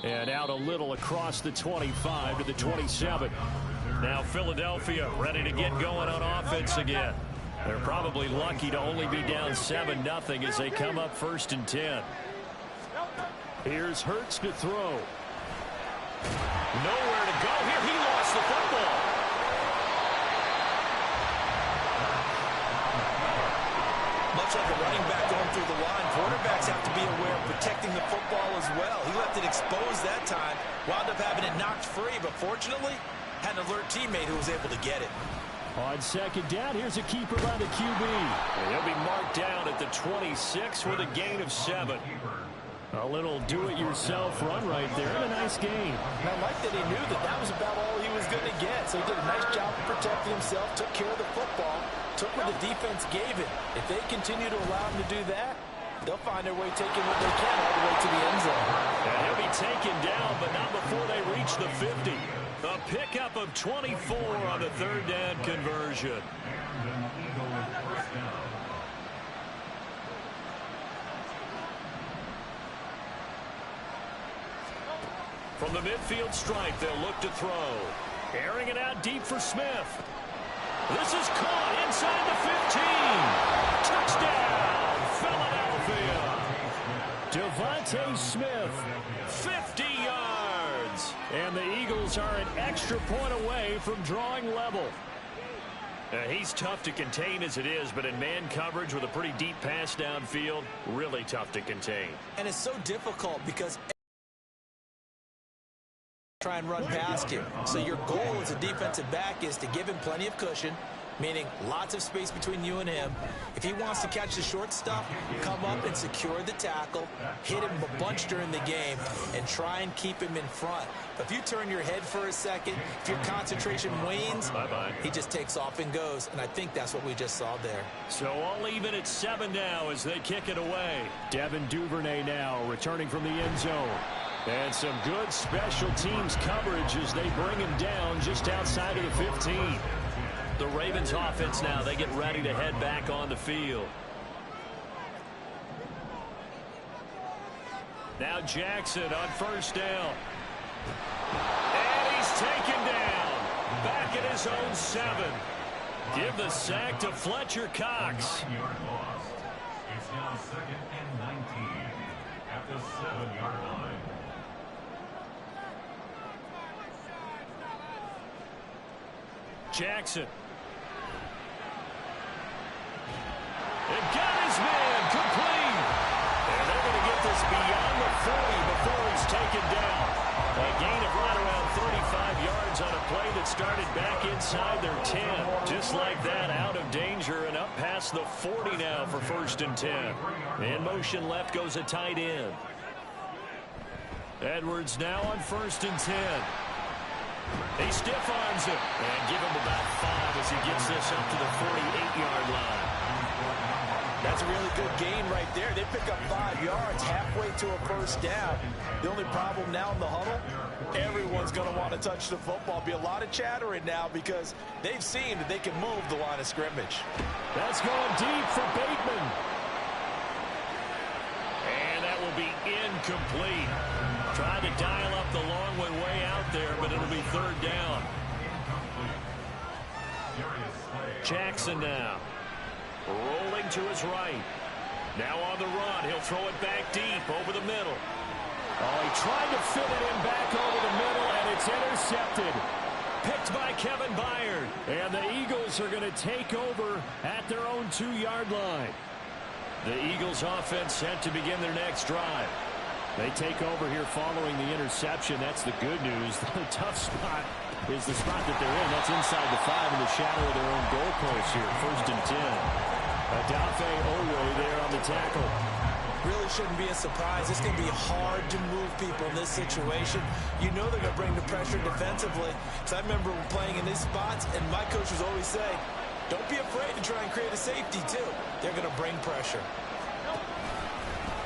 And out a little across the 25 to the 27. Now Philadelphia ready to get going on offense again. They're probably lucky to only be down 7-0 as they come up 1st and 10. Here's Hurts to throw. Nowhere to go here. He lost the football. Much like a running back going through the line, quarterbacks have to be aware of protecting the football as well. He left it exposed that time, wound up having it knocked free, but fortunately had an alert teammate who was able to get it. On 2nd down, here's a keeper by the QB. And he'll be marked down at the 26 with a gain of 7. A little do-it-yourself run right there, and a nice gain. And I like that he knew that that was about all he was going to get. So he did a nice job of protecting himself, took care of the football, took what the defense gave him. If they continue to allow him to do that, they'll find their way taking what they can all the way to the end zone. And he'll be taken down, but not before they reach the 50. A pickup of 24 on the 3rd down conversion. From the midfield stripe, they'll look to throw. Airing it out deep for Smith. This is caught inside the 15. Touchdown, Philadelphia. Devontae Smith, 50 yards. And the Eagles are an extra point away from drawing level. He's tough to contain as it is, but in man coverage with a pretty deep pass downfield, really tough to contain. And it's so difficult because try and run past him. So your goal as a defensive back is to give him plenty of cushion, meaning lots of space between you and him. If he wants to catch the short stuff, come up and secure the tackle, hit him a bunch during the game, and try and keep him in front. But if you turn your head for a second, if your concentration wanes, he just takes off and goes, and I think that's what we just saw there. So all even at 7 now as they kick it away. Devin Duvernay now returning from the end zone. And some good special teams coverage as they bring him down just outside of the 15. The Ravens offense now, they get ready to head back on the field. Now Jackson on 1st down. And he's taken down. Back at his own 7. Give the sack to Fletcher Cox. It's now 2nd and 19 at the 7-yard line. Jackson. And got his man complete. And they're going to get this beyond the 40 before he's taken down. A gain of right around 35 yards on a play that started back inside their 10. Just like that, out of danger and up past the 40 now for 1st and 10. In motion left goes a tight end. Edwards now on 1st and 10. He stiff arms him and give him about 5 as he gets this up to the 48-yard line. That's a really good gain right there. They pick up 5 yards halfway to a 1st down. The only problem now in the huddle, everyone's going to want to touch the football. Be a lot of chattering now because they've seen that they can move the line of scrimmage. That's going deep for Bateman. And that will be incomplete. Tried to dial up the long one way out there, but it'll be 3rd down. Jackson now. Rolling to his right. Now on the run. He'll throw it back deep over the middle. Oh, he tried to fit it in back over the middle, and it's intercepted. Picked by Kevin Byard. And the Eagles are going to take over at their own 2-yard line. The Eagles offense set to begin their next drive. They take over here following the interception. That's the good news. The tough spot is the spot that they're in. That's inside the 5 in the shadow of their own goalpost here. 1st and 10. Adafe Owe there on the tackle. Really shouldn't be a surprise. It's going to be hard to move people in this situation. You know they're going to bring the pressure defensively. So I remember playing in these spots, and my coaches always say, don't be afraid to try and create a safety, too. They're going to bring pressure.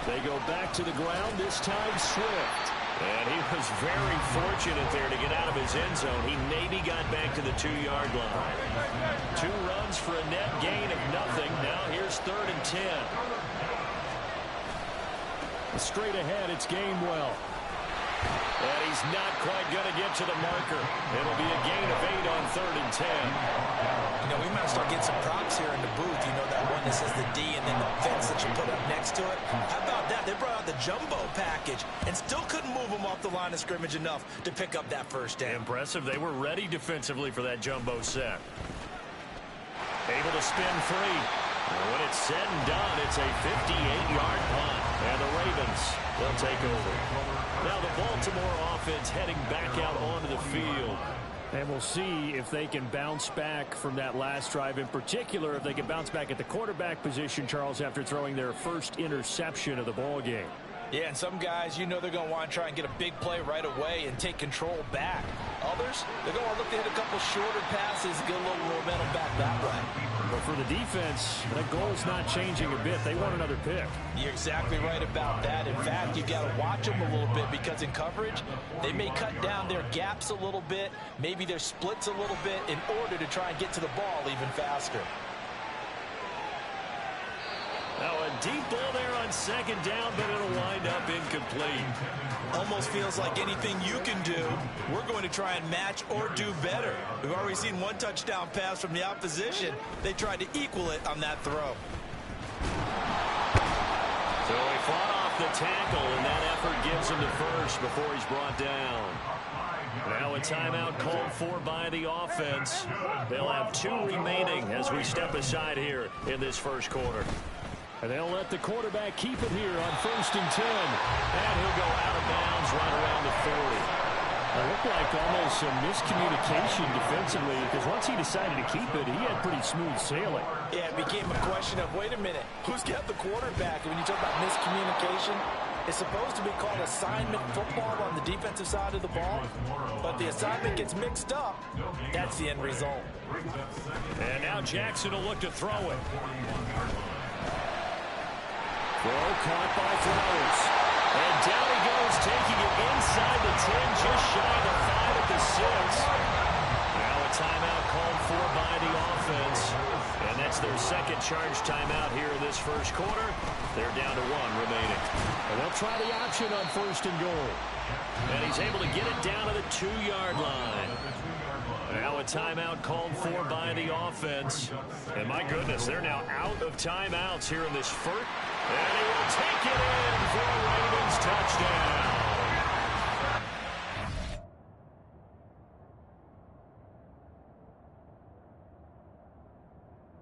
They go back to the ground, this time Swift. And he was very fortunate there to get out of his end zone. He maybe got back to the 2-yard line. 2 runs for a net gain of nothing. Now here's 3rd and 10. Straight ahead, it's Gainwell. And he's not quite going to get to the marker. It'll be a gain of 8 on 3rd and 10. You know, we might start getting some props here in the booth. You know, that one that says the D and then the fence that you put up next to it. How about that? They brought out the jumbo package and still couldn't move them off the line of scrimmage enough to pick up that first down. Impressive. They were ready defensively for that jumbo set. Able to spin free. And when it's said and done, it's a 58-yard punt. And the Ravens, they'll take over. Now the Baltimore offense heading back out onto the field. And we'll see if they can bounce back from that last drive. In particular, if they can bounce back at the quarterback position, Charles, after throwing their first interception of the ball game. Yeah, and some guys, you know they're going to want to try and get a big play right away and take control back. Others, they're going to look to hit a couple shorter passes, get a little momentum back that way. But for the defense, that goal's not changing a bit. They want another pick. You're exactly right about that. In fact, you've got to watch them a little bit because in coverage, they may cut down their gaps a little bit, maybe their splits a little bit in order to try and get to the ball even faster. Now a deep ball there on 2nd down, but it'll wind up incomplete. Almost feels like anything you can do, we're going to try and match or do better. We've already seen 1 touchdown pass from the opposition. They tried to equal it on that throw. So he fought off the tackle, and that effort gives him the first before he's brought down. Now a timeout called for by the offense. They'll have 2 remaining as we step aside here in this first quarter. And they'll let the quarterback keep it here on 1st and 10. And he'll go out of bounds right around the 40. It looked like almost some miscommunication defensively, because once he decided to keep it, he had pretty smooth sailing. Yeah, it became a question of, wait a minute, who's got the quarterback? And when you talk about miscommunication, it's supposed to be called assignment football on the defensive side of the ball. But the assignment gets mixed up. That's the end result. And now Jackson will look to throw it. Throw caught by Flowers. And down he goes, taking it inside the 10, just shy of the 5 at the 6. Now a timeout called for by the offense. And that's their 2nd charge timeout here in this first quarter. They're down to 1 remaining. And they'll try the option on 1st and goal. And he's able to get it down to the 2-yard line. Now a timeout called for by the offense. And my goodness, they're now out of timeouts here in this first. And he will take it in for a Ravens touchdown.